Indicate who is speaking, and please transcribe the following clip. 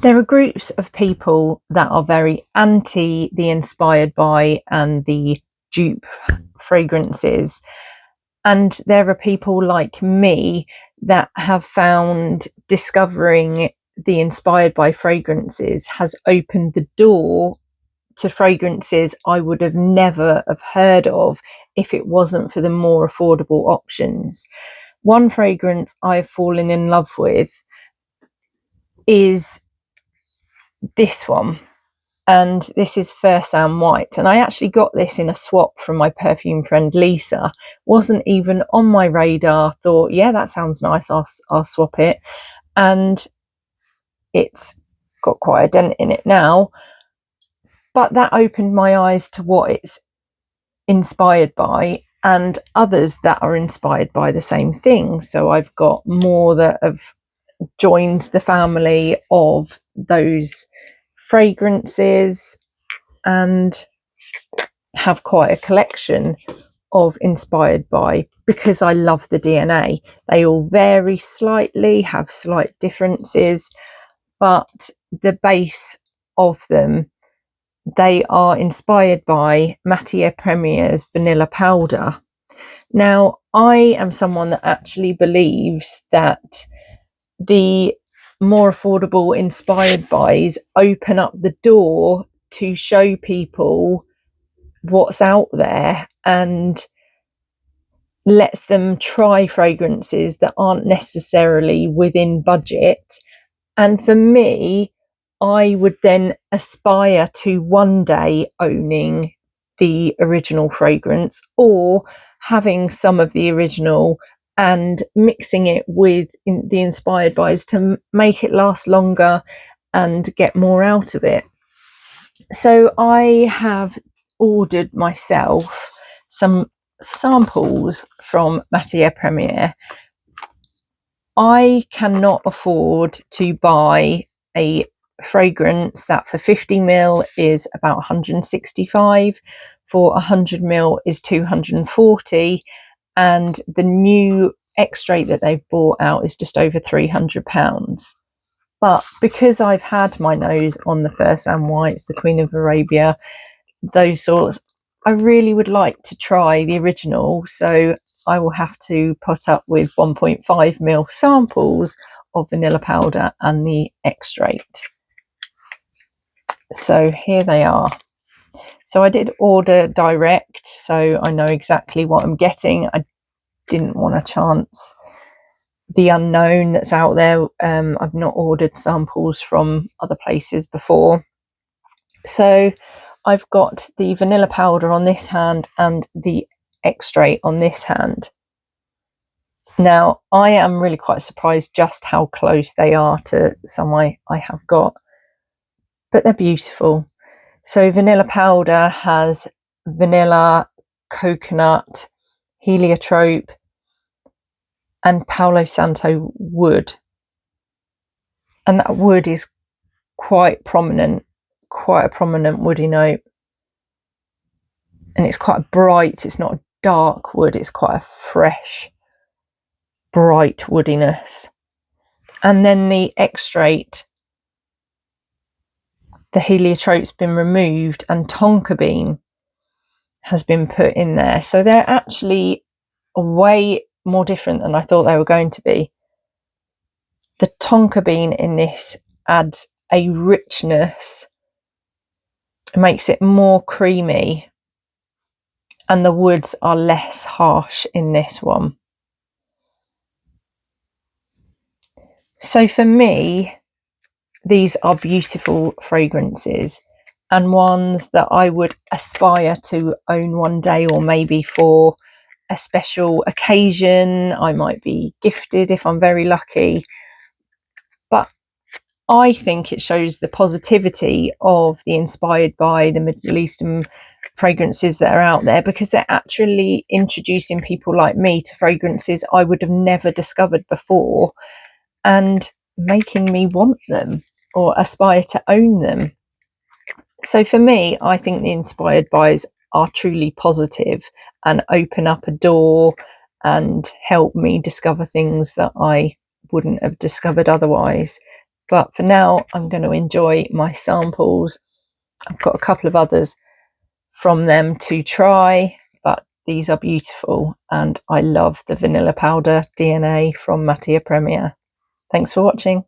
Speaker 1: There are groups of people that are very anti the inspired by and the dupe fragrances. And there are people like me that have found discovering the inspired by fragrances has opened the door to fragrances I would have never have heard of if it wasn't for the more affordable options. One fragrance I've fallen in love with is this one, and this is Fursan White, and I actually got this in a swap from my perfume friend Lisa. Wasn't even on my radar. Thought, yeah, that sounds nice, I'll swap it. And it's got quite a dent in it now, but that opened my eyes to what it's inspired by and others that are inspired by the same thing. So I've got more that have joined the family of those fragrances and have quite a collection of inspired by, because I love the DNA. They all vary slightly, have slight differences, but the base of them, they are inspired by Matiere Premier's vanilla powder. Now, I am someone that actually believes that the more affordable inspired buys open up the door to show people what's out there and lets them try fragrances that aren't necessarily within budget. And for me, I would then aspire to one day owning the original fragrance or having some of the original and mixing it with the inspired buys to make it last longer and get more out of it. So I have ordered myself some samples from Matiere Premier. I cannot afford to buy a fragrance that for 50ml is about 165, for 100ml is 240, and the new Extrait that they've brought out is just over £300. But because I've had my nose on the Fursan Whites, the Queen of Arabia, those sorts, I really would like to try the original. So I will have to put up with 1.5ml samples of vanilla powder and the Extrait. So here they are. So I did order direct, so I know exactly what I'm getting. I didn't want to chance the unknown that's out there. I've not ordered samples from other places before. So I've got the vanilla powder on this hand and the Extrait on this hand. Now, I am really quite surprised just how close they are to some I have got, but they're beautiful. So vanilla powder has vanilla, coconut, heliotrope, and Palo Santo wood. And that wood is quite prominent, quite a prominent woody note. And it's quite bright, it's not a dark wood, it's quite a fresh, bright woodiness. And then the Extrait, the heliotrope's been removed and tonka bean has been put in there. So they're actually way more different than I thought they were going to be. The tonka bean in this adds a richness, it makes it more creamy, and the woods are less harsh in this one. So for me, these are beautiful fragrances and ones that I would aspire to own one day, or maybe for a special occasion. I might be gifted if I'm very lucky. But I think it shows the positivity of the inspired by the Middle Eastern fragrances that are out there, because they're actually introducing people like me to fragrances I would have never discovered before and making me want them or aspire to own them. So for me, I think the inspired buys are truly positive and open up a door and help me discover things that I wouldn't have discovered otherwise. But for now, I'm going to enjoy my samples. I've got a couple of others from them to try, but these are beautiful, and I love the vanilla powder DNA from Matiere Premier. Thanks for watching.